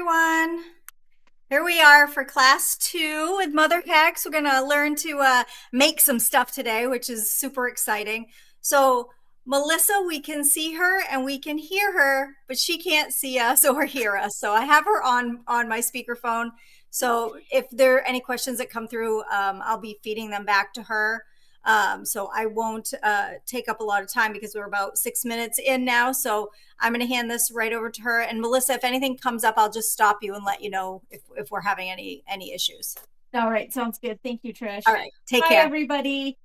everyone. Here we are for class 2 with MotherHex. We're going to learn to make some stuff today, which is super exciting. So Melissa, we can see her and we can hear her, but she can't see us or hear us. So I have her on my speakerphone. So if there are any questions that come through, I'll be feeding them back to her. So I won't take up a lot of time because we're about 6 minutes in now. So I'm going to hand this right over to her. And Melissa, if anything comes up, I'll just stop you and let you know if we're having any issues. All right, sounds good. Thank you, Trish. All right, take Hi, care. everybody.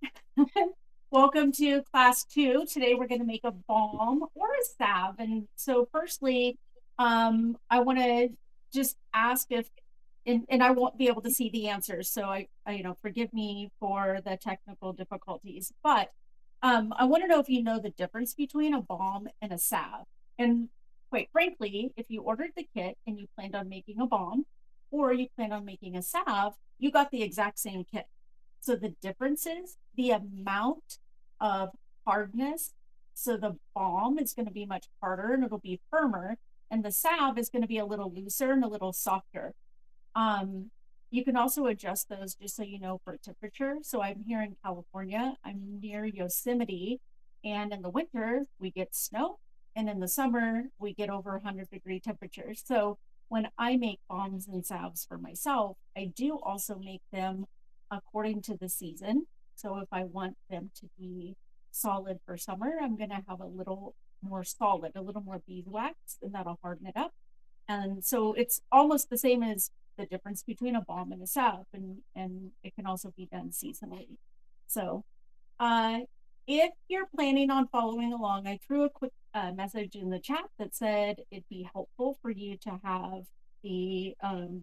Welcome to class 2. Today we're going to make a balm or a salve. And so firstly, I want to just ask if, and I won't be able to see the answers, so forgive me for the technical difficulties, but I want to know if you know the difference between a balm and a salve. And quite frankly, if you ordered the kit and you planned on making a balm or you planned on making a salve, you got the exact same kit. So the difference is the amount of hardness. So the balm is going to be much harder and it'll be firmer, and the salve is going to be a little looser and a little softer. You can also adjust those just so you know for temperature. So I'm here in California, I'm near Yosemite, and in the winter we get snow, and in the summer we get over 100-degree temperatures. So when I make balms and salves for myself, I do also make them according to the season. So if I want them to be solid for summer, I'm going to have a little more solid, a little more beeswax, and that'll harden it up. And so it's almost the same as the difference between a balm and a salve, and it can also be done seasonally. So uh, if you're planning on following along, I threw a quick message in the chat that said it'd be helpful for you to have the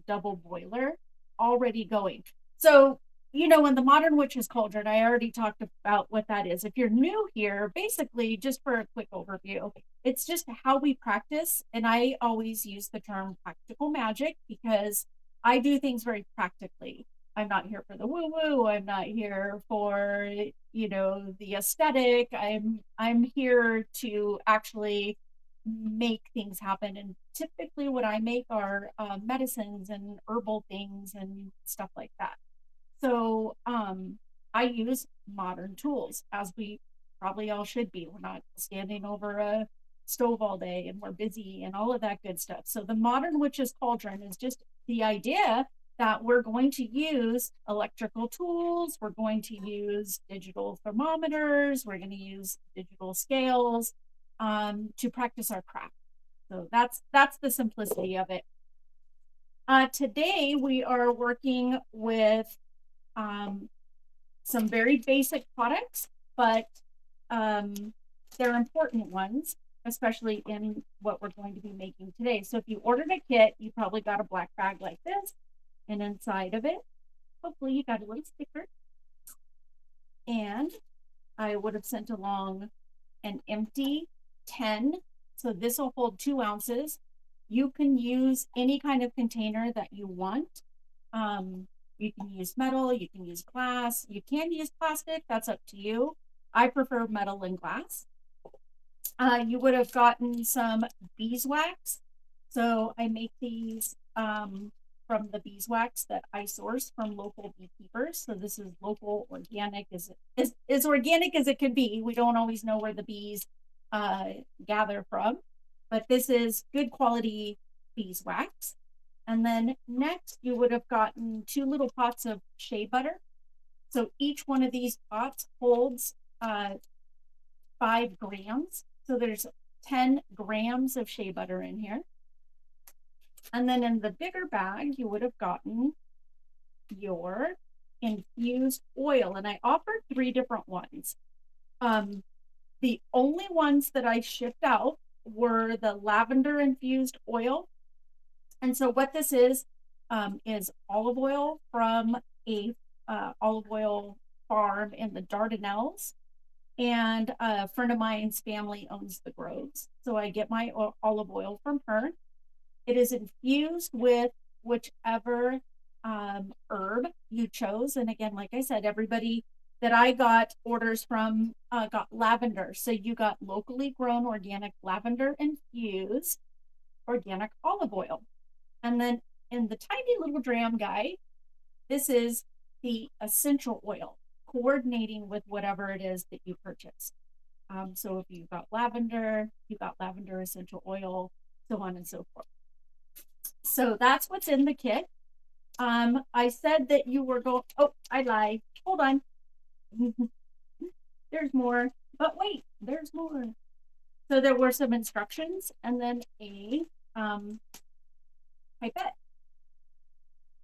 double boiler already going. So, in the Modern Witch's Cauldron, I already talked about what that is. If you're new here, basically, just for a quick overview, it's just how we practice. And I always use the term practical magic because I do things very practically. I'm not here for the woo woo. I'm not here for, the aesthetic. I'm here to actually make things happen. And typically what I make are medicines and herbal things and stuff like that. So I use modern tools, as we probably all should be. We're not standing over a stove all day and we're busy and all of that good stuff. So the Modern Witch's Cauldron is just the idea that we're going to use electrical tools, we're going to use digital thermometers, we're going to use digital scales to practice our craft. So that's the simplicity of it. Today we are working with some very basic products, but they're important ones, especially in what we're going to be making today. So if you ordered a kit, you probably got a black bag like this, and inside of it, hopefully you got a little sticker. And I would have sent along an empty 10. So this will hold 2 ounces. You can use any kind of container that you want. You can use metal, you can use glass, you can use plastic, that's up to you. I prefer metal and glass. You would have gotten some beeswax. So I make these from the beeswax that I source from local beekeepers. So this is local, organic, as organic as it can be. We don't always know where the bees gather from, but this is good quality beeswax. And then next, you would have gotten 2 little pots of shea butter. So each one of these pots holds 5 grams. So there's 10 grams of shea butter in here. And then in the bigger bag, you would have gotten your infused oil. And I offered 3 different ones. The only ones that I shipped out were the lavender infused oil. And so what this is olive oil from a olive oil farm in the Dardanelles. And a friend of mine's family owns the groves. So I get my olive oil from her. It is infused with whichever herb you chose. And again, like I said, everybody that I got orders from got lavender. So you got locally grown organic lavender infused organic olive oil. And then in the tiny little dram guy, this is the essential oil, coordinating with whatever it is that you purchase. So if you've got lavender essential oil, so on and so forth. So that's what's in the kit. I said that you were going, oh, I lied. Hold on. There's more, but wait, there's more. So there were some instructions and then a pipette.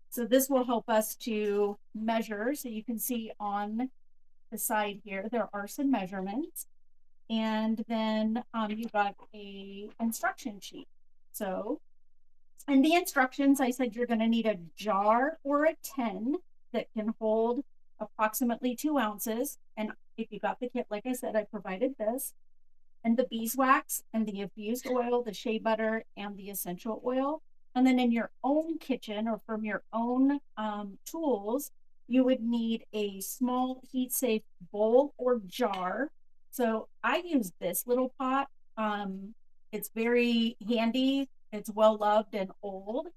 So this will help us to measure. So you can see on the side here, there are some measurements. And then you got a instruction sheet. So in the instructions, I said you're going to need a jar or a tin that can hold approximately 2 ounces. And if you got the kit, like I said, I provided this. And the beeswax and the infused oil, the shea butter, and the essential oil. And then in your own kitchen or from your own tools, you would need a small heat safe bowl or jar. So I use this little pot. It's very handy. It's well loved and old.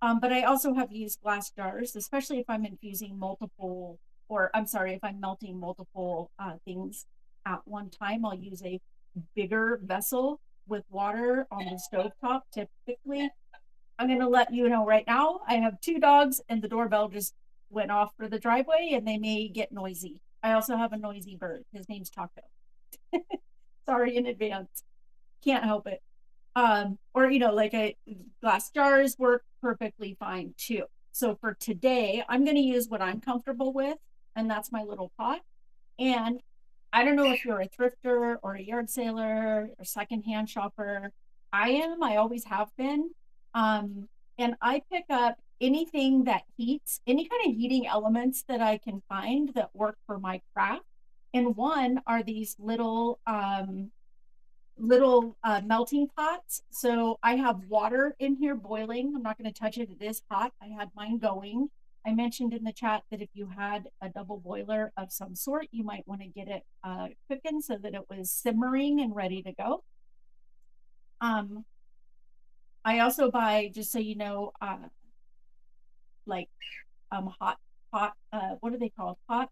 But I also have used glass jars, especially if I'm infusing multiple, or I'm sorry, if I'm melting multiple things at one time. I'll use a bigger vessel with water on the stove top typically. I'm going to let you know right now, I have 2 dogs and the doorbell just went off for the driveway and they may get noisy. I also have a noisy bird. His name's Taco. Sorry in advance. Can't help it. Or like a glass jars work perfectly fine too. So for today, I'm going to use what I'm comfortable with, and that's my little pot. And I don't know if you're a thrifter or a yard sailor or secondhand shopper. I am. I always have been. And I pick up anything that heats, any kind of heating elements that I can find that work for my craft. And one are these little melting pots. So I have water in here boiling. I'm not going to touch it. It is hot. I had mine going. I mentioned in the chat that if you had a double boiler of some sort, you might want to get it cooking so that it was simmering and ready to go. I also buy, just so you know, like hot, what are they called? Hot,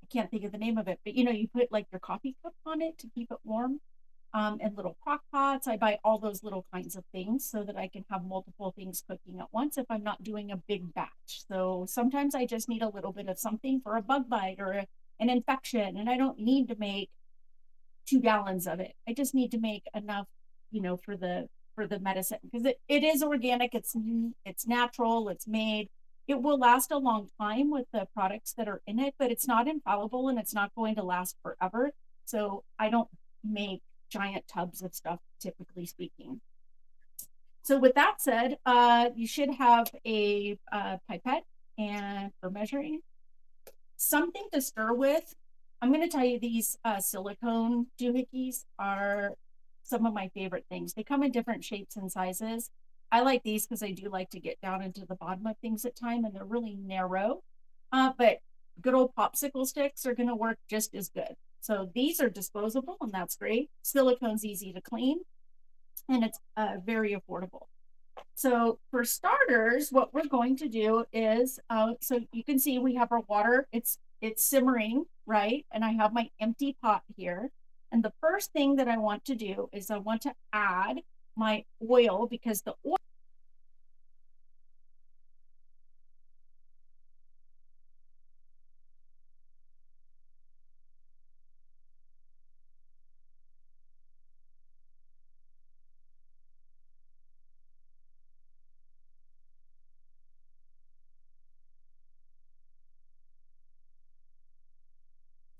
I can't think of the name of it, but you put like your coffee cup on it to keep it warm. And little crock pots. I buy all those little kinds of things so that I can have multiple things cooking at once if I'm not doing a big batch. So sometimes I just need a little bit of something for a bug bite or an infection, and I don't need to make 2 gallons of it. I just need to make enough, for the medicine because it is organic. It's natural. It's made. It will last a long time with the products that are in it, but it's not infallible and it's not going to last forever. So I don't make giant tubs of stuff, typically speaking. So with that said, you should have a pipette and for measuring, something to stir with. I'm going to tell you these silicone doohickeys are some of my favorite things. They come in different shapes and sizes. I like these because I do like to get down into the bottom of things at time, and they're really narrow. But good old popsicle sticks are going to work just as good. So these are disposable, and that's great. Silicone's easy to clean, and it's very affordable. So for starters, what we're going to do is, so you can see we have our water. It's simmering, right? And I have my empty pot here. And the first thing that I want to do is I want to add my oil because the oil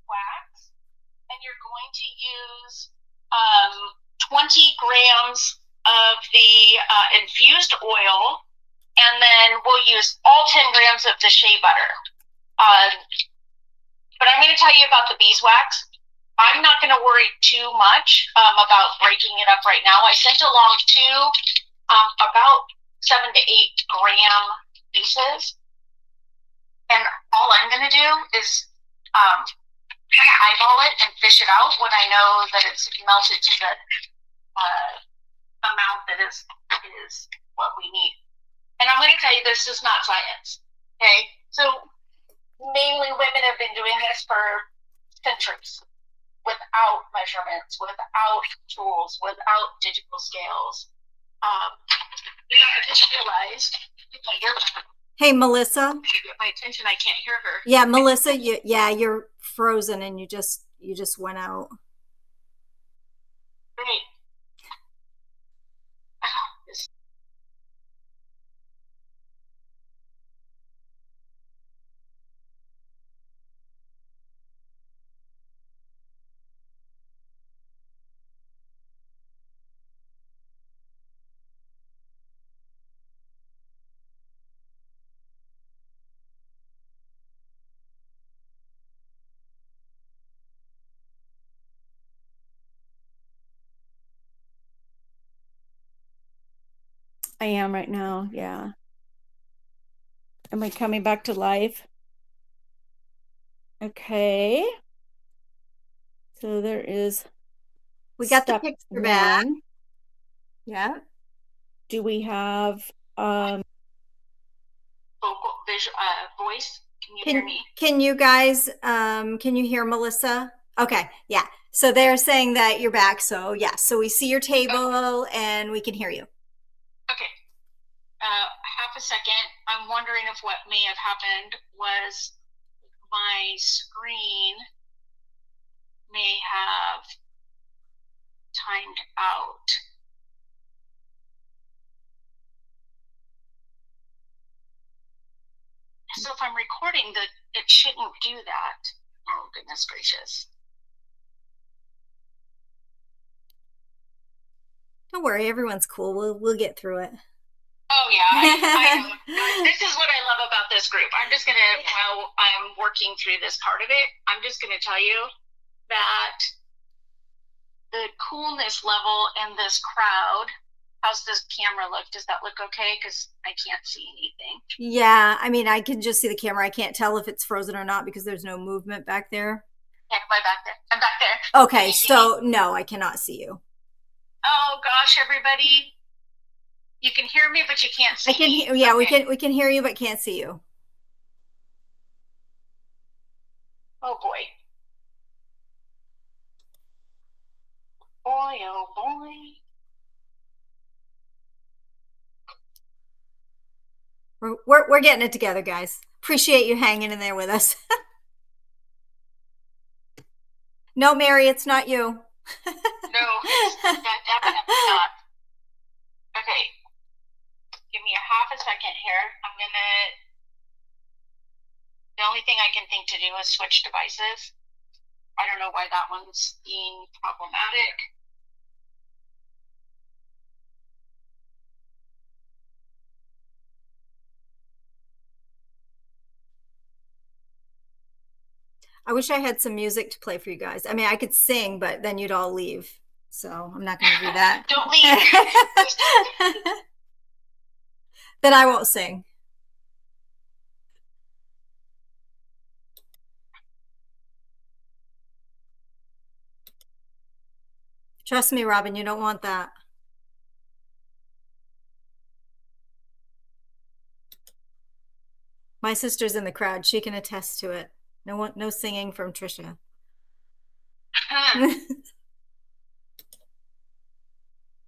wax, and you're going to use 20 grams of the infused oil, and then we'll use all 10 grams of the shea butter. But I'm going to tell you about the beeswax. I'm not going to worry too much about breaking it up right now. I sent along two about 7 to 8 gram pieces. And all I'm going to do is kind of eyeball it and fish it out when I know that it's melted to amount that is what we need. And I'm going to tell you, this is not science. Okay, so mainly women have been doing this for centuries without measurements, without tools, without digital scales. I just realized Hey, Melissa. She get my attention. I can't hear her. Yeah, Melissa. You're frozen, and you just went out. Great. I am right now. Yeah. Am I coming back to life? Okay. So there is. We got the picture back. Yeah. Do we have voice? Can you hear me? Can you guys can you hear Melissa? Okay. Yeah. So they're saying that you're back. So yeah. So we see your table and we can hear you. Okay. Half a second. I'm wondering if what may have happened was my screen may have timed out. So if I'm recording, it shouldn't do that. Oh, goodness gracious. Don't worry, everyone's cool. We'll get through it. Oh yeah, this is what I love about this group. I'm just gonna, while I'm working through this part of it, I'm just gonna tell you that the coolness level in this crowd. How's this camera look? Does that look okay? Because I can't see anything. Yeah, I mean, I can just see the camera. I can't tell if it's frozen or not because there's no movement back there. Yeah, am I back there? I'm back there. Okay, so no, I cannot see you. Oh gosh, everybody. You can hear me, but you can't see me. Yeah, okay. we can hear you, but can't see you. Oh boy. Boy, oh boy. We're getting it together, guys. Appreciate you hanging in there with us. No, Mary, it's not you. No, it's definitely not. Okay. Give me a half a second here. The only thing I can think to do is switch devices. I don't know why that one's being problematic. I wish I had some music to play for you guys. I mean, I could sing, but then you'd all leave. So I'm not going to do that. Don't leave. Then I won't sing. Trust me, Robin, you don't want that. My sister's in the crowd. She can attest to it. No singing from Trisha.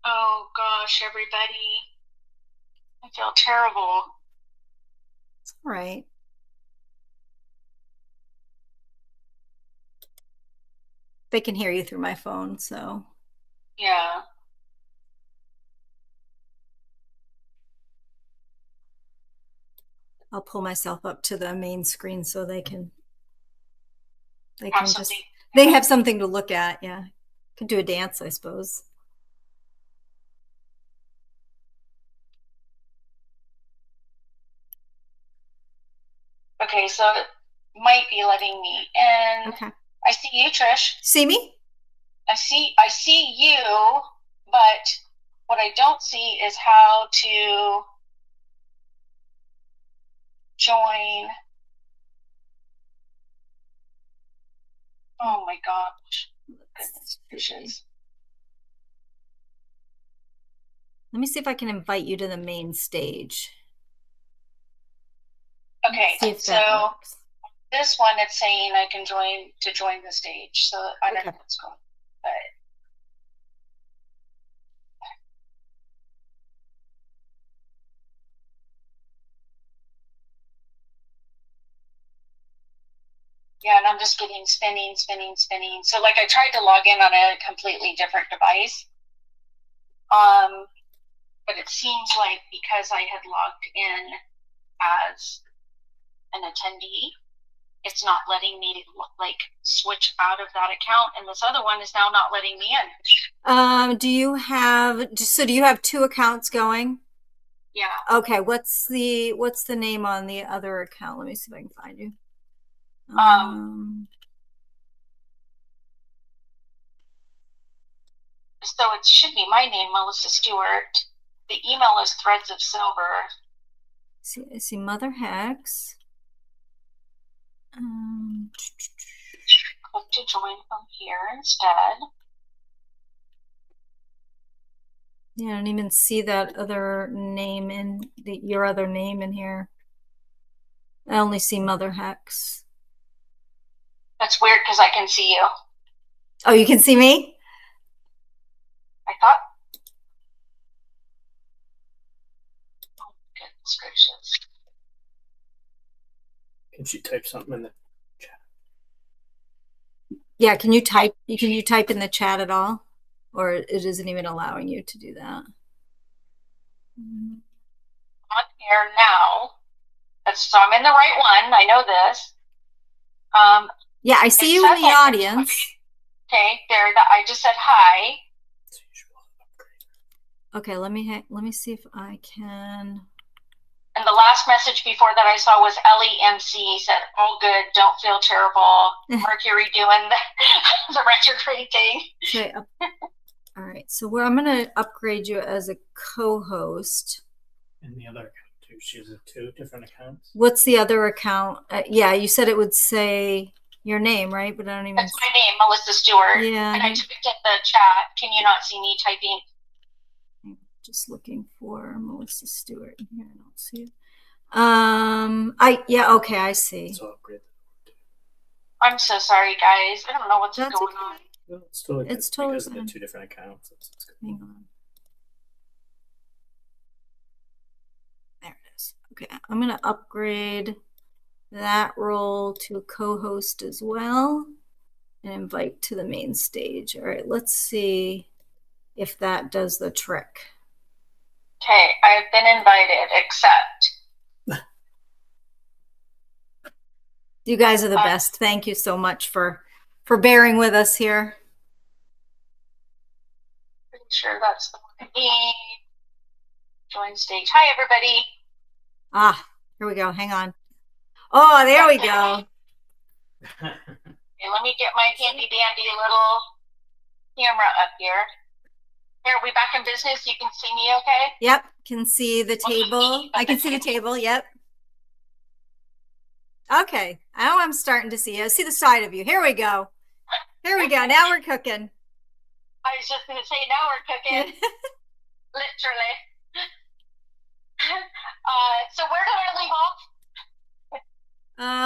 Oh gosh, everybody. I feel terrible. It's all right. They can hear you through my phone, so. Yeah. I'll pull myself up to the main screen so they can they have something to look at. Yeah. Could do a dance, I suppose. Okay, so it might be letting me in. Okay. I see you, Trish. See me? I see you, but what I don't see is how to join. Oh my gosh. Goodness gracious. Let me see if I can invite you to the main stage. Okay, See if so that works. this one it's saying I can join the stage. So I don't know what's going on. But yeah, and I'm just getting spinning. So like I tried to log in on a completely different device. But it seems like because I had logged in as an attendee, it's not letting me like switch out of that account, and this other one is now not letting me in. Do you have two accounts going? Yeah. Okay, what's the name on the other account? Let me see if I can find you. So it should be my name, Melissa Stewart. The email is Threads of Silver. I see MotherHex. Click to join from here instead. Yeah, I don't even see that other name your other name in here. I only see MotherHex. That's weird because I can see you. Oh, you can see me? I thought. Oh, goodness gracious. Can she type something in the chat? Yeah, can you type in the chat at all? Or it isn't even allowing you to do that? On here now. So I'm in the right one. I know this. Yeah, I see you in the audience. Okay, there. I just said hi. Okay, let me see if I can. And the last message before that I saw was LEMC said, "All good, don't feel terrible." Mercury doing the retrograde thing. Okay. All right, so I'm going to upgrade you as a co-host. And the other account too. She has two different accounts. What's the other account? Yeah, you said it would say your name, right? But I don't even. That's my name, Melissa Stewart. Yeah. And I typed in the chat. Can you not see me typing? I'm just looking for Melissa Stewart here. I don't see it. Okay, I see. So upgrade. I'm so sorry, guys. I don't know what's going on. No, it's totally it's totally because of the two different accounts. It's Hang on. There it is. Okay, I'm gonna upgrade that role to co-host as well and invite to the main stage. All right, let's see if that does the trick. Okay, I've been invited, accept. You guys are the best. Thank you so much for bearing with us here. Pretty sure that's the one I need. Join stage. Hi, everybody. Here we go. Hang on. Oh, there we go. Okay, let me get my handy dandy little camera up here. Here, are we back in business? You can see me okay? Yep, can see the table. I can see the table, yep. Okay, now I'm starting to see you. I see the side of you. Here we go. Here we go. Now we're cooking. I was just going to say, now we're cooking. Literally. So where did I leave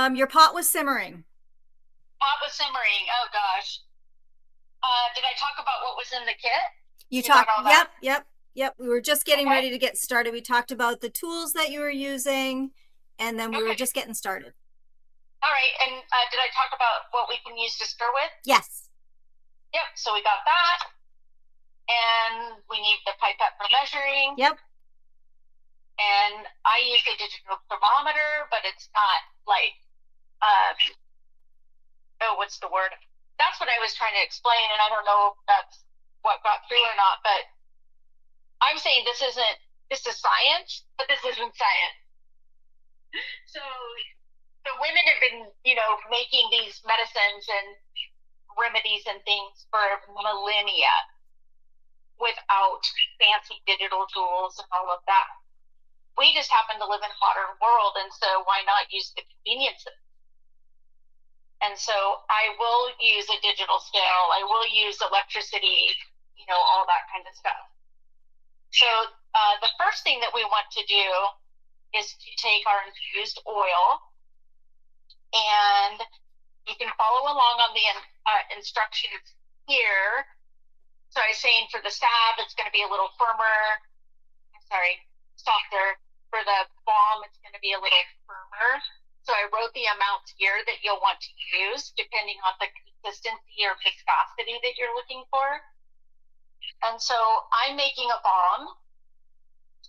off? Your pot was simmering. Pot was simmering. Oh, gosh. Did I talk about what was in the kit? You talked, yep. We were just getting ready to get started. We talked about the tools that you were using, and then we were just getting started. All right, and did I talk about what we can use to stir with? Yes. Yep, so we got that. And we need the pipette for measuring. Yep. And I use a digital thermometer, but it's not like, what's the word? That's what I was trying to explain, and I don't know if that's what got through or not, but I'm saying this is science, but this isn't science. So the women have been, making these medicines and remedies and things for millennia without fancy digital tools and all of that. We just happen to live in a modern world, and so why not use the conveniences? And so I will use a digital scale. I will use electricity, all that kind of stuff. So The first thing that we want to do is to take our infused oil, and you can follow along on the instructions here. So I was saying for the salve, it's going to be a little firmer. Softer. For the balm, it's going to be a little firmer. So I wrote the amounts here that you'll want to use depending on the consistency or viscosity that you're looking for. And so I'm making a balm,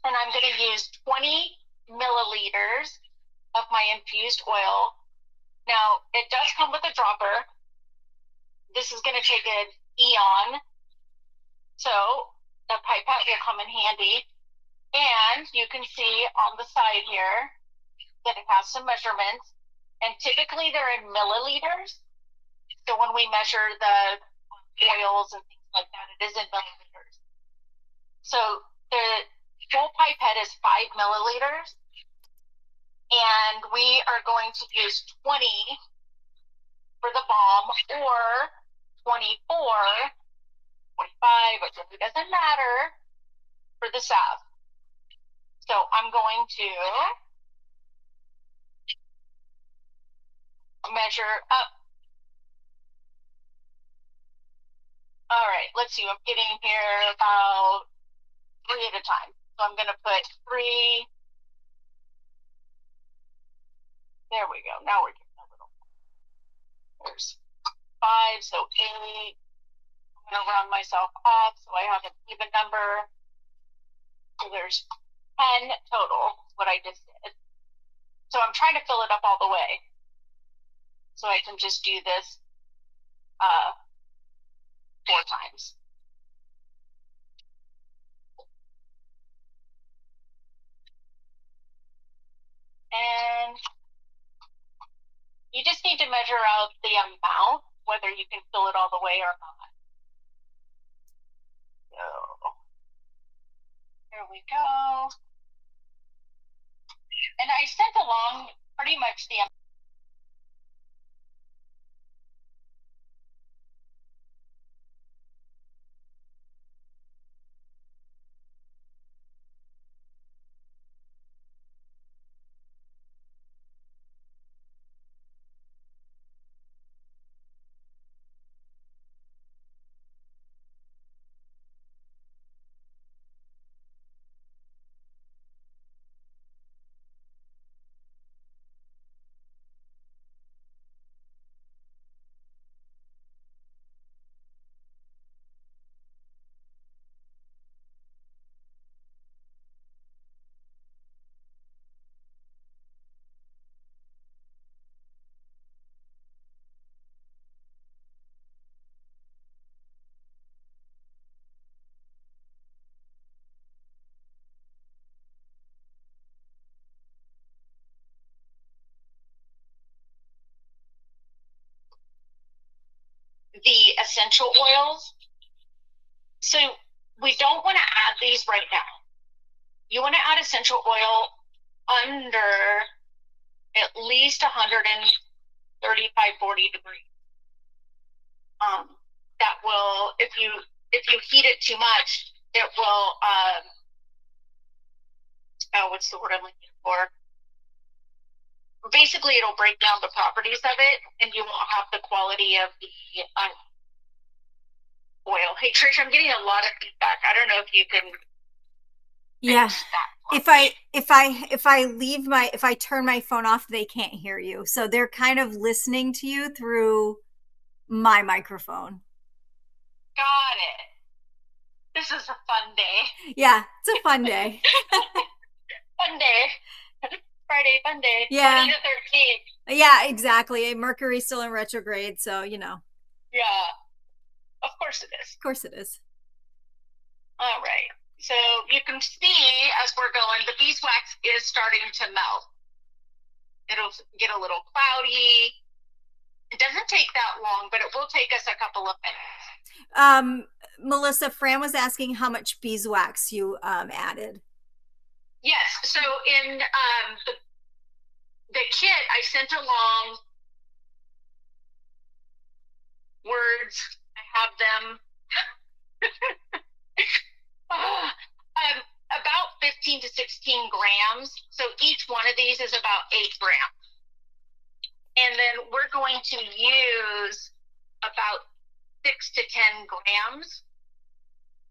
and I'm going to use 20 milliliters of my infused oil. Now, it does come with a dropper. This is going to take an eon, so the pipette will come in handy. And you can see on the side here that it has some measurements, and typically they're in milliliters. So when we measure the oils and things like that, it is in milliliters. So the full pipette is 5 milliliters, and we are going to use 20 for the balm, or 24, 25, it really doesn't matter, for the salve. So I'm going to measure up. All right, let's see. I'm getting here about 3 at a time. So I'm going to put 3. There we go. Now we're getting a little. There's 5, so 8. I'm going to round myself off so I have an even number. So there's 10 total, what I just did. So I'm trying to fill it up all the way. So I can just do this 4 times. And you just need to measure out the amount, whether you can fill it all the way or not. So here we go. And I sent along pretty much the essential oils. So we don't want to add these right now. You want to add essential oil under at least 135-40 degrees. That will, if you heat it too much, it will what's the word I'm looking for? Basically, it'll break down the properties of it, and you won't have the quality of the oil. Hey, Trish, I'm getting a lot of feedback. I don't know if you can. Yeah. If I turn my phone off, they can't hear you. So they're kind of listening to you through my microphone. Got it. This is a fun day. Yeah, it's a fun day. Fun day. Friday, fun day. Yeah. Friday the 13th. Yeah, exactly. Mercury's still in retrograde, so Yeah. Of course it is. Of course it is. All right. So you can see as we're going, the beeswax is starting to melt. It'll get a little cloudy. It doesn't take that long, but it will take us a couple of minutes. Melissa, Fran was asking how much beeswax you added. Yes. So in the kit, I sent along words. I have them. About 14 to 16 grams. So each one of these is about 8 grams. And then we're going to use about 6 to 10 grams.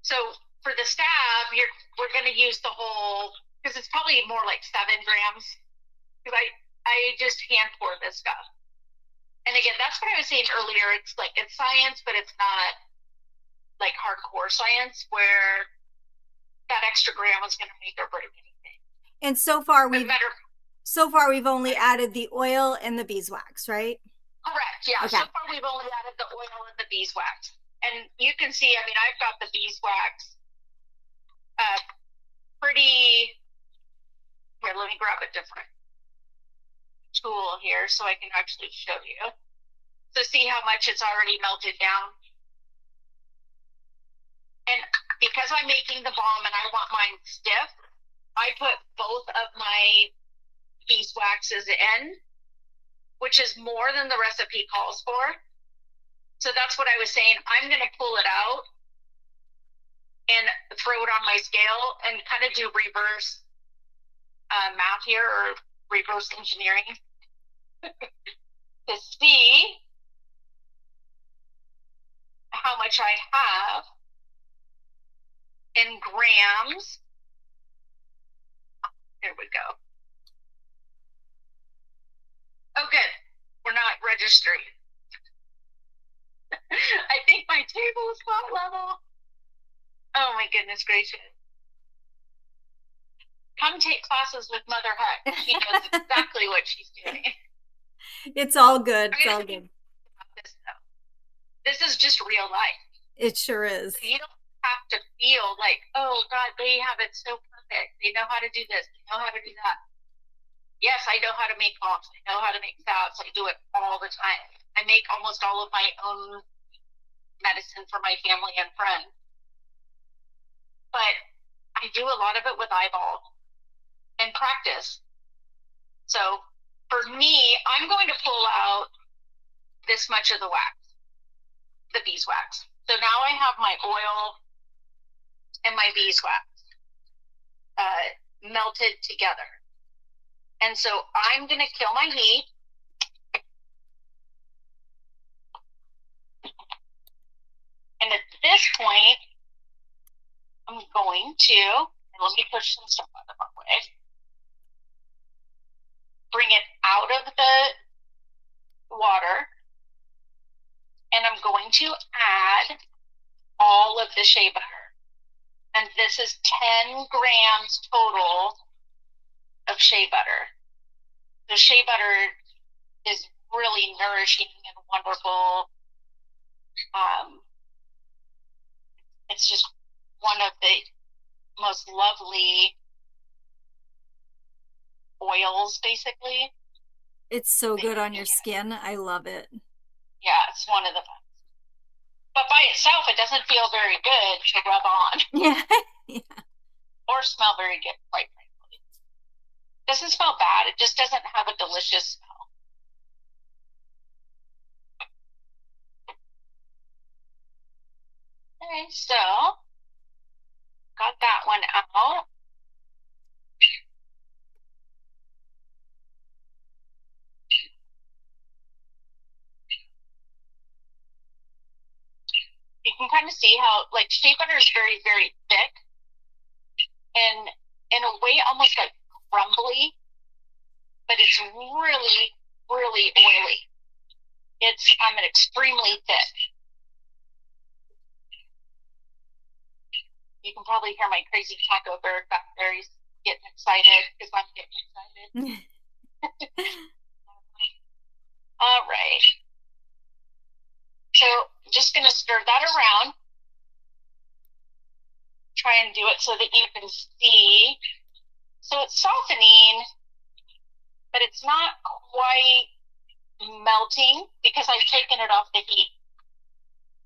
So for the salve, we're going to use the whole, because it's probably more like 7 grams. Because I just hand pour this stuff. And again, that's what I was saying earlier. It's like, it's science, but it's not like hardcore science where that extra gram is going to make or break anything. And so far we've only added the oil and the beeswax, right? Correct. Yeah. Okay. So far we've only added the oil and the beeswax. And you can see, I mean, I've got the beeswax pretty, here, let me grab a different tool here so I can actually show you. So see how much it's already melted down. And because I'm making the balm and I want mine stiff, I put both of my beeswaxes in, which is more than the recipe calls for. So that's what I was saying. I'm going to pull it out and throw it on my scale and kind of do reverse math here, or reverse engineering to see how much I have in grams. Here we go. Oh, good. We're not registering. I think my table is spot level. Oh my goodness gracious. Come take classes with MotherHex. She knows exactly what she's doing. It's all good. It's all good. This is just real life. It sure is. So you don't have to feel like, oh God, they have it so perfect. They know how to do this. They know how to do that. Yes, I know how to make balms. I know how to make salves. I do it all the time. I make almost all of my own medicine for my family and friends. But I do a lot of it with eyeball and practice. So for me, I'm going to pull out this much of the wax, the beeswax. So now I have my oil and my beeswax melted together. And so I'm going to kill my heat. And at this point, I'm going to, and let me push some stuff out of my way, bring it out of the water. And I'm going to add all of the shea butter. And this is 10 grams total of shea butter. The shea butter is really nourishing and wonderful. It's just one of the most lovely oils, basically. It's so good on your skin. I love it. Yeah, it's one of the best. But by itself, it doesn't feel very good to rub on. Yeah. Yeah. Or smell very good, quite frankly. It doesn't smell bad. It just doesn't have a delicious smell. Okay, so got that one out. You can kind of see how, like, shea butter is very, very thick and in a way almost like crumbly, but it's really, really oily. It's extremely thick. You can probably hear my crazy taco bird back there. He's getting excited because I'm getting excited. All right. So just going to stir that around. Try and do it so that you can see. So it's softening, but it's not quite melting because I've taken it off the heat.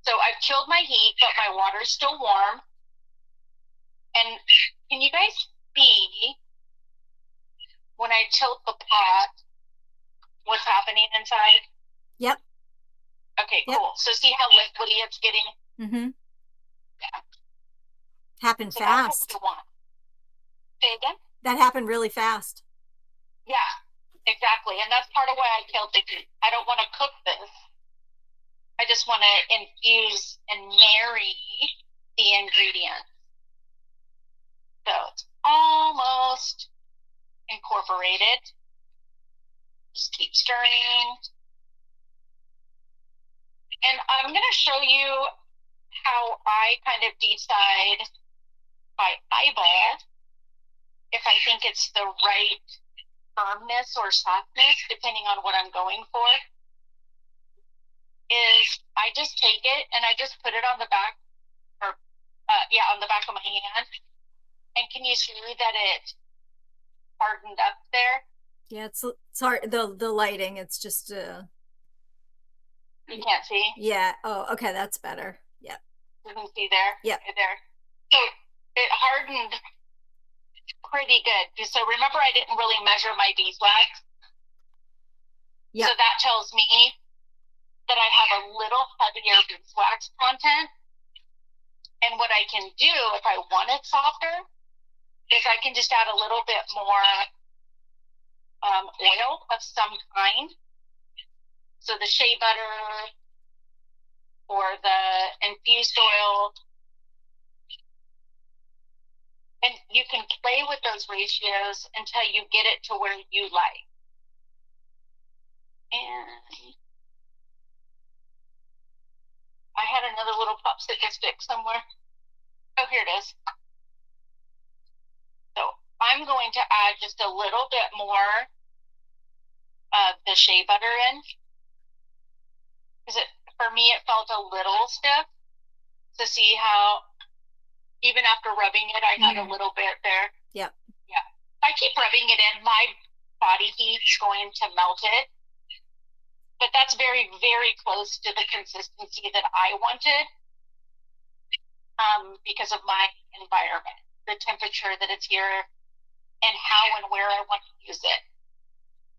So I've killed my heat, but my water's still warm. And can you guys see when I tilt the pot what's happening inside? Yep. Okay, cool. Yep. So see how liquidy it's getting? Mm-hmm. Yeah. Happened so fast. That's what we want. Say again? That happened really fast. Yeah, exactly. And that's part of why I killed the heat. I don't want to cook this. I just want to infuse and marry the ingredients. So it's almost incorporated. Just keep stirring. And I'm going to show you how I kind of decide by eyeball if I think it's the right firmness or softness, depending on what I'm going for. Is I just take it and I just put it on the back, or on the back of my hand. And can you see that it hardened up there? Yeah, it's hard. The lighting. It's just You can't see? Yeah. Oh, okay, that's better. Yeah. You can see there? Yeah. Right there. So it hardened pretty good. So remember, I didn't really measure my beeswax. Yeah. So that tells me that I have a little heavier beeswax content. And what I can do if I want it softer is I can just add a little bit more oil of some kind. So the shea butter or the infused oil. And you can play with those ratios until you get it to where you like. And I had another little popsicle stick somewhere. Oh, here it is. So I'm going to add just a little bit more of the shea butter in. Because for me, it felt a little stiff. To see how, even after rubbing it, I had a little bit there. Yep. Yeah. If I keep rubbing it in, my body heat's going to melt it. But that's very, very close to the consistency that I wanted because of my environment, the temperature that it's here, and how and where I want to use it.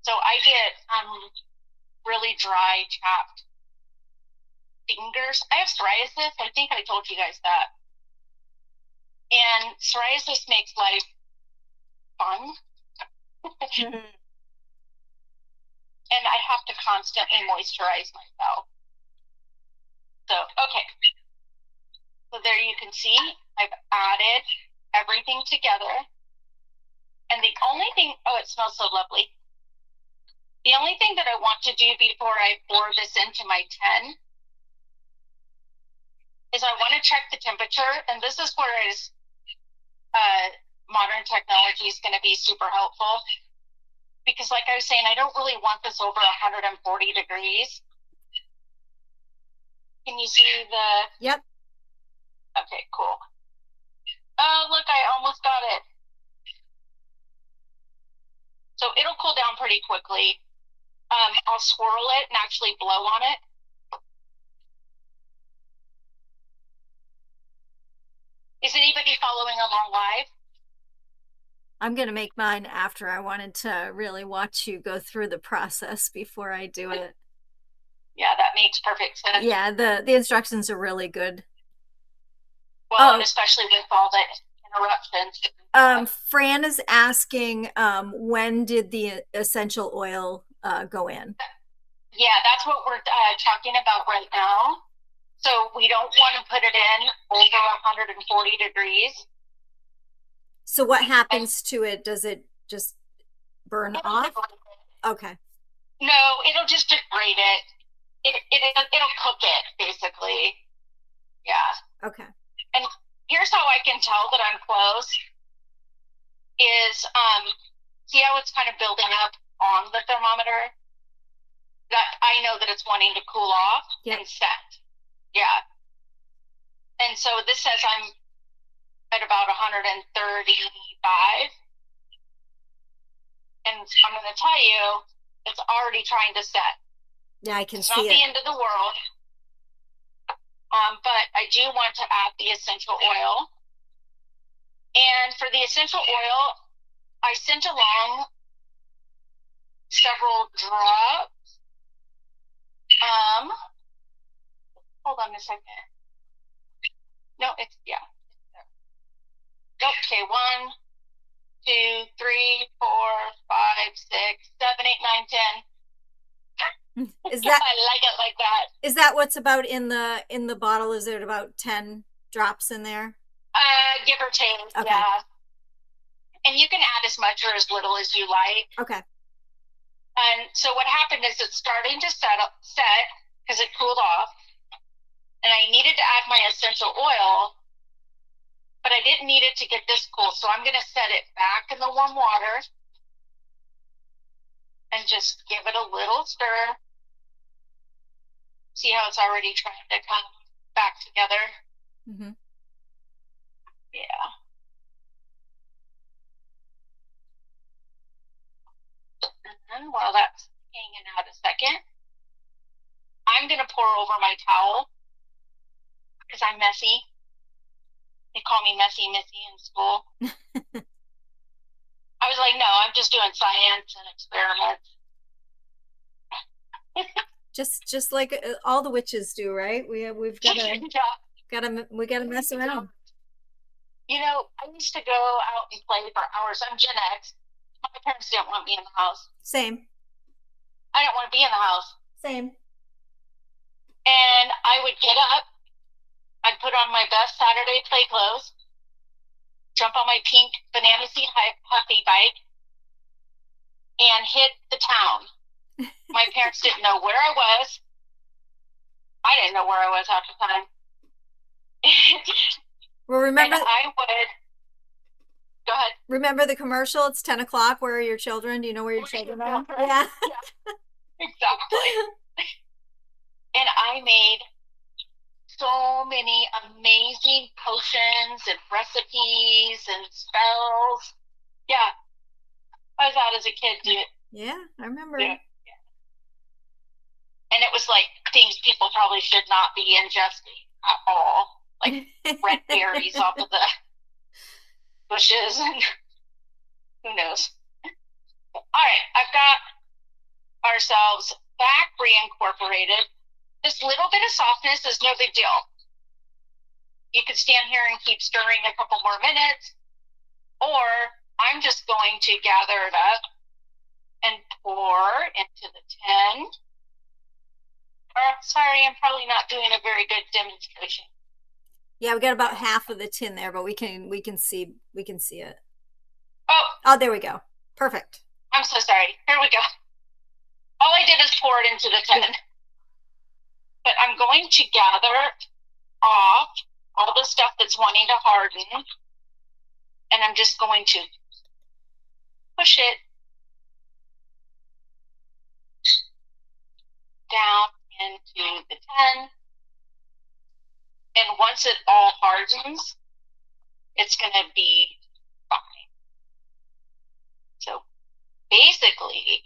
So I get really dry, chapped fingers. I have psoriasis. I think I told you guys that. And psoriasis makes life fun. And I have to constantly moisturize myself. So, okay. So there you can see I've added everything together. And the only thing, oh, it smells so lovely. The only thing that I want to do before I pour this into my 10 is I want to check the temperature. And this is where modern technology is going to be super helpful. Because like I was saying, I don't really want this over 140 degrees. Can you see the... Yep. Okay, cool. Oh, look, I almost got it. So it'll cool down pretty quickly. I'll swirl it and actually blow on it. Is anybody following along live? I'm going to make mine after. I wanted to really watch you go through the process before I do it. Yeah, that makes perfect sense. Yeah, the instructions are really good. Well, and especially with all the interruptions. Fran is asking, when did the essential oil go in? Yeah, that's what we're talking about right now. So we don't want to put it in over 140 degrees. So what happens to it? Does it just burn off? Okay. No, it'll just degrade it. It'll cook it, basically. Yeah. Okay. And here's how I can tell that I'm close. Is see how it's kind of building up on the thermometer? That I know that it's wanting to cool off and set. Yeah. And so this says I'm at about 135. And I'm going to tell you, it's already trying to set. Yeah, I can it's see it. It's not the end of the world. But I do want to add the essential oil. And for the essential oil, I sent along several drops. Hold on a second. No, it's, yeah. Okay, 1, 2, 3, 4, 5, 6, 7, 8, 9, 10. Is that I like it like that. is that what's about in the bottle? Is there about 10 drops in there? Give or take, Okay. yeah. And you can add as much or as little as you like. Okay. And so what happened is it's starting to set because it cooled off. And I needed to add my essential oil, but I didn't need it to get this cool. So I'm going to set it back in the warm water and just give it a little stir. See how it's already trying to come back together? Mm-hmm. Yeah. And while that's hanging out a second, I'm going to pour over my towel because I'm messy. They call me Messy Missy in school. I was like, no, I'm just doing science and experiments. Just like all the witches do, right? We've got to we got to mess around. You know, I used to go out and play for hours. I'm Gen X. My parents didn't want me in the house. Same. I didn't want to be in the house. Same. And I would get up. I'd put on my best Saturday play clothes, jump on my pink banana seat puffy bike, and hit the town. My parents didn't know where I was. I didn't know where I was half the time. Well, remember. And I would. Go ahead. Remember the commercial? It's 10 o'clock. Where are your children? Do you know where your children are? Yeah. Exactly. And I made so many amazing potions and recipes and spells. Yeah. I was out as a kid too. Yeah, I remember. Yeah. And it was like things people probably should not be ingesting at all. Like red berries off of the bushes and who knows. All right, I've got ourselves back reincorporated. This little bit of softness is no big deal. You could stand here and keep stirring a couple more minutes, or I'm just going to gather it up and pour into the tin. Or, sorry, I'm probably not doing a very good demonstration. Yeah, we got about half of the tin there, but we can see it. Oh, there we go. Perfect. I'm so sorry. Here we go. All I did is pour it into the tin. But I'm going to gather off all the stuff that's wanting to harden, and I'm just going to push it down into the tin. And once it all hardens, it's going to be fine. So basically,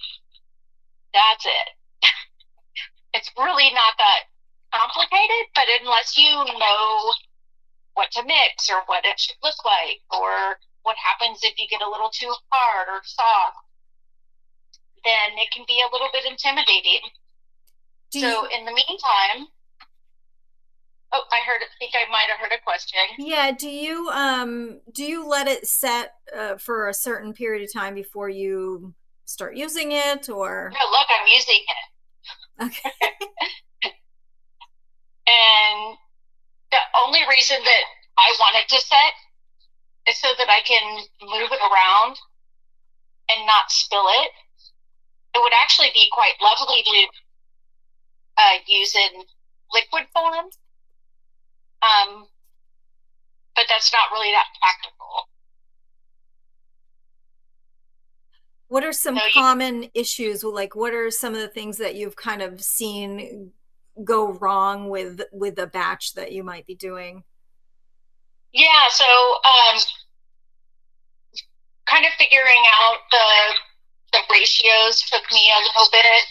that's it. It's really not that complicated, but unless you know what to mix or what it should look like or what happens if you get a little too hard or soft, then it can be a little bit intimidating. In the meantime, I think I might have heard a question. Yeah, do you let it set for a certain period of time before you start using it, or? Yeah, look, I'm using it. Okay. And the only reason that I want it to set is so that I can move it around and not spill it. It would actually be quite lovely to use in liquid form. But that's not really that practical. What are some common issues? Like, what are some of the things that you've kind of seen go wrong with a batch that you might be doing? Yeah, so kind of figuring out the ratios took me a little bit.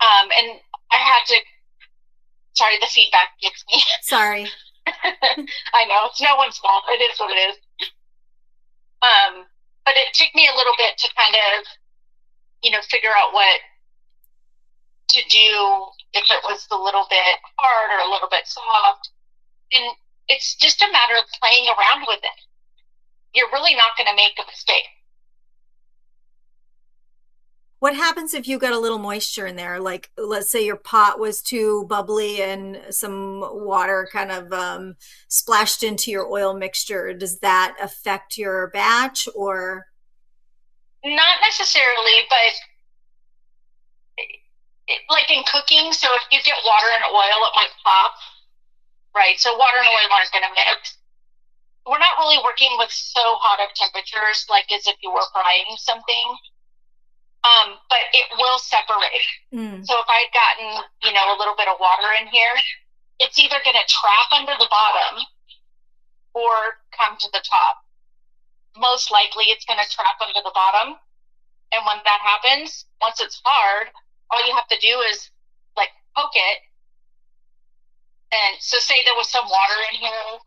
And I had to, sorry, the feedback gets me. Sorry. I know, it's no one's fault. It is what it is. But it took me a little bit to kind of, figure out what to do if it was a little bit hard or a little bit soft. And it's just a matter of playing around with it. you're really not going to make a mistake. What happens if you got a little moisture in there? Like, let's say your pot was too bubbly and some water kind of splashed into your oil mixture. Does that affect your batch or? Not necessarily, but like in cooking, so if you get water and oil, it might pop, right? So water and oil aren't going to mix. We're not really working with so hot of temperatures, like as if you were frying something, but it will separate. So if I'd gotten, a little bit of water in here, it's either going to trap under the bottom or come to the top. Most likely it's going to trap under the bottom. And when that happens, once it's hard, all you have to do is like poke it. And so say there was some water in here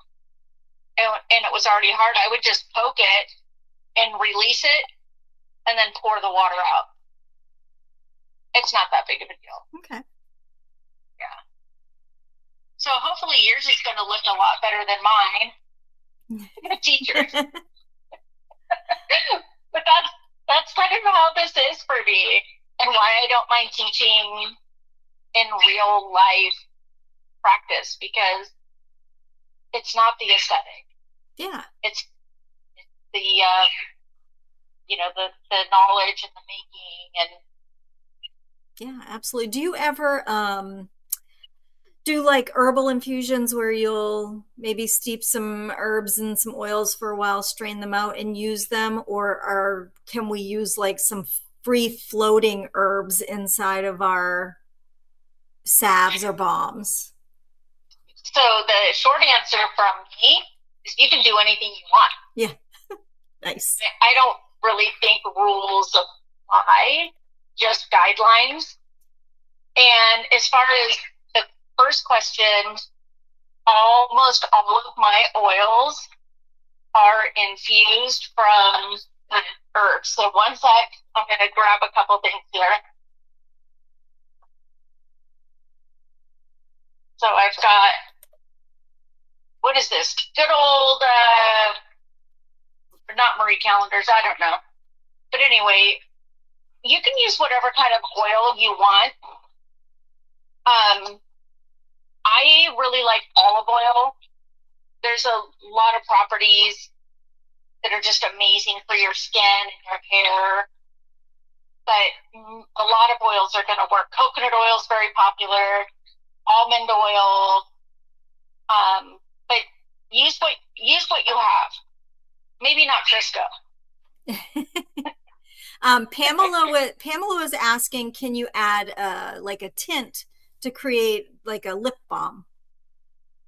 and it was already hard, I would just poke it and release it and then pour the water out. It's not that big of a deal. Okay. Yeah. So hopefully yours is going to look a lot better than mine. Teachers. But that's kind of how this is for me and why I don't mind teaching in real life practice, because it's not the aesthetic. Yeah. It's the the knowledge and the making. And yeah, absolutely. Do you ever do like herbal infusions where you'll maybe steep some herbs and some oils for a while, strain them out and use them, or can we use like some free floating herbs inside of our salves or balms? So the short answer from me is you can do anything you want. Yeah. Nice. I don't really think rules apply, just guidelines. And as far as the first question, almost all of my oils are infused from the herbs. So one sec, I'm going to grab a couple things here. So I've got, what is this? Good old, not Marie calendars, I don't know. But anyway, you can use whatever kind of oil you want. I really like olive oil. There's a lot of properties that are just amazing for your skin and your hair. But a lot of oils are going to work. Coconut oil is very popular. Almond oil. But use what you have. Maybe not Crisco. Pamela was asking, can you add like a tint to create like a lip balm?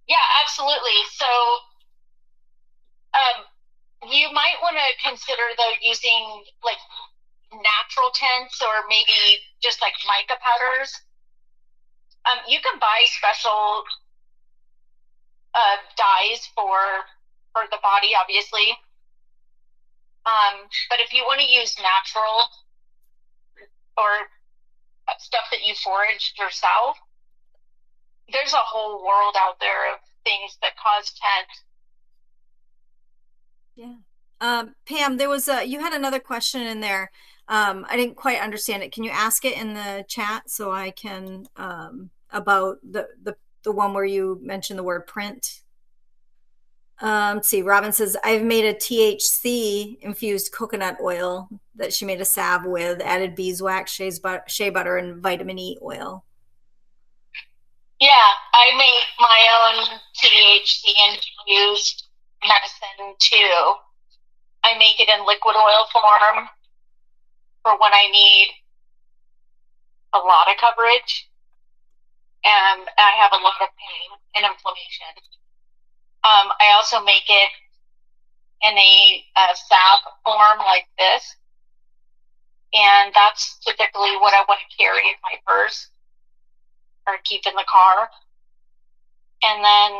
Yeah, absolutely. So you might want to consider though using like natural tints or maybe just like mica powders. You can buy special dyes for the body, obviously. But if you want to use natural or stuff that you foraged yourself, there's a whole world out there of things that cause tint. Yeah. Pam, there was you had another question in there. I didn't quite understand it. Can you ask it in the chat so I can about the one where you mentioned the word print? Let's see. Robin says, I've made a THC infused coconut oil that she made a salve with, added beeswax, shea butter, and vitamin E oil. Yeah, I make my own THC infused medicine too. I make it in liquid oil form for when I need a lot of coverage and I have a lot of pain and inflammation. I also make it in a salve form like this, and that's typically what I want to carry in my purse or keep in the car. And then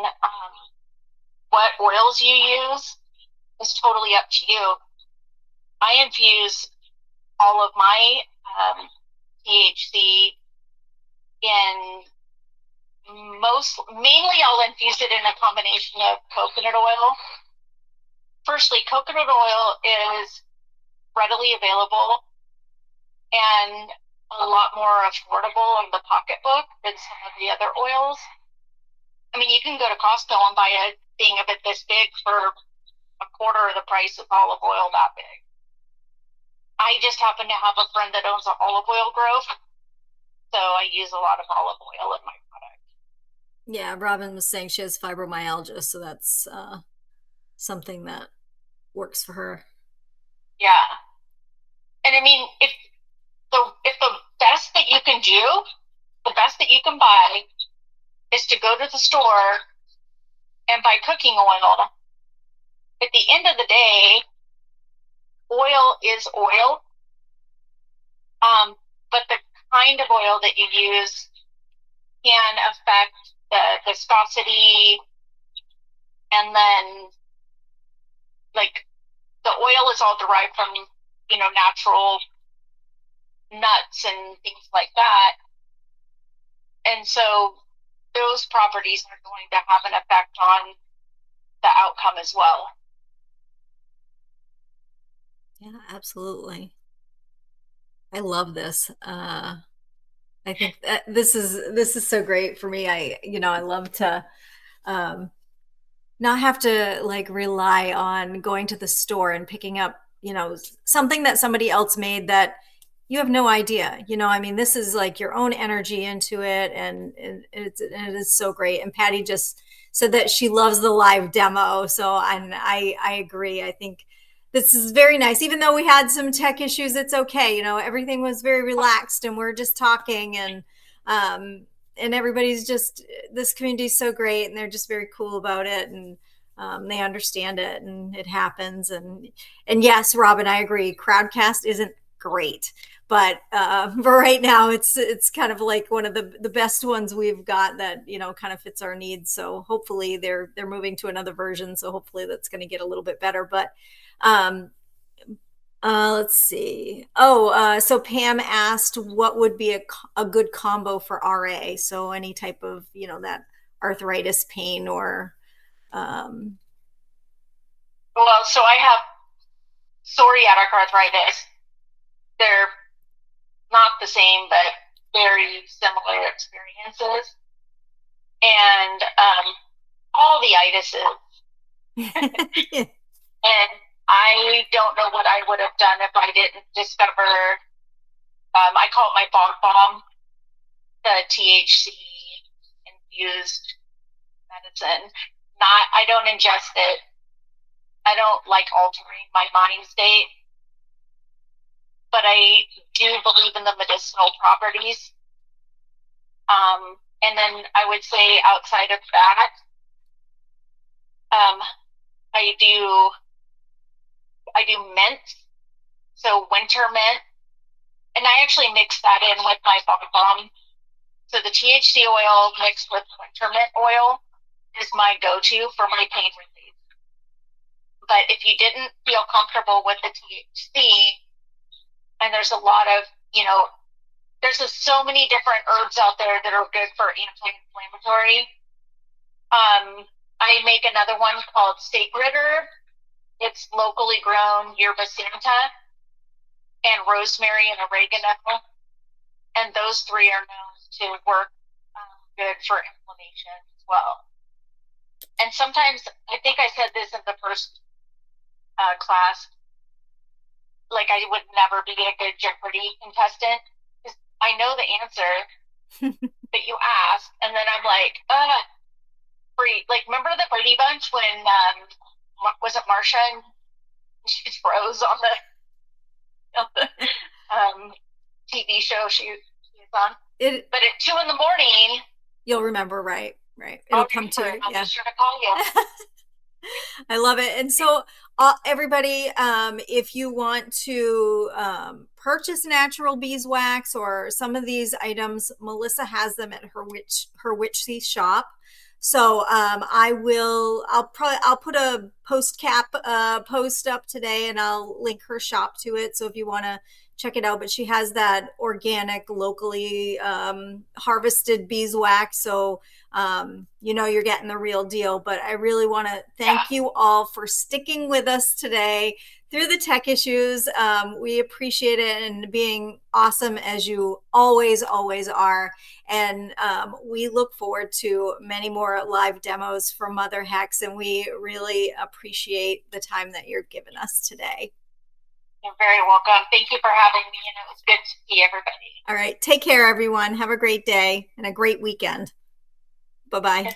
what oils you use is totally up to you. I infuse all of my THC in mainly I'll infuse it in a combination of coconut oil firstly, coconut oil is readily available and a lot more affordable in the pocketbook than some of the other oils. I mean, you can go to Costco and buy a thing of it this big for a quarter of the price of olive oil that big. I just happen to have a friend that owns an olive oil grove, so I use a lot of olive oil in my product. Yeah, Robin was saying she has fibromyalgia, so that's something that works for her. Yeah. And I mean, if the best that you can do, the best that you can buy is to go to the store and buy cooking oil. At the end of the day, oil is oil. But the kind of oil that you use can affect the viscosity, and then like the oil is all derived from, natural nuts and things like that. And so those properties are going to have an effect on the outcome as well. Yeah, absolutely. I love this. I think that this is so great for me. I love to not have to like rely on going to the store and picking up, something that somebody else made that you have no idea. I mean, this is like your own energy into it, and it is so great. And Patty just said that she loves the live demo, so I agree. I think this is very nice. Even though we had some tech issues, it's okay. Everything was very relaxed, and we're just talking, and everybody's just, this community is so great, and they're just very cool about it, and they understand it, and it happens. And yes, Robin, I agree. Crowdcast isn't great, but for right now, it's kind of like one of the best ones we've got that kind of fits our needs. So hopefully they're moving to another version. So hopefully that's going to get a little bit better. But let's see. So Pam asked what would be a good combo for RA. So any type of that arthritis pain or Well, so I have psoriatic arthritis. They're not the same, but very similar experiences. And all the itises. And I don't know what I would have done if I didn't discover, I call it my Balm, the THC infused medicine. I don't ingest it. I don't like altering my mind state, but I do believe in the medicinal properties. And then I would say outside of that, I do mint, so winter mint, and I actually mix that in with my Balm. So the THC oil mixed with winter mint oil is my go-to for my pain relief. But if you didn't feel comfortable with the THC, and there's a lot of, there's so many different herbs out there that are good for anti-inflammatory. I make another one called Sacred Herb. It's locally grown yerba santa and rosemary and oregano. And those three are known to work good for inflammation as well. And sometimes, I think I said this in the first class, like I would never be a good Jeopardy contestant because I know the answer that you asked, and then I'm like, remember the Brady Bunch when was it Marsha and she froze on the TV show she was on? But at 2 a.m, you'll remember, right? It'll come to you. I'll be sure to call you. I love it. And so everybody, if you want to purchase natural beeswax or some of these items, Melissa has them at her Witchsey shop. So I'll put a post up today, and I'll link her shop to it. So if you want to check it out. But she has that organic, locally harvested beeswax. So, you're getting the real deal. But I really want to thank you all for sticking with us today through the tech issues. We appreciate it, and being awesome as you always are. And we look forward to many more live demos from MotherHex, and we really appreciate the time that you're giving us today. You're very welcome. Thank you for having me, and it was good to see everybody. All right. Take care, everyone. Have a great day and a great weekend. Bye-bye.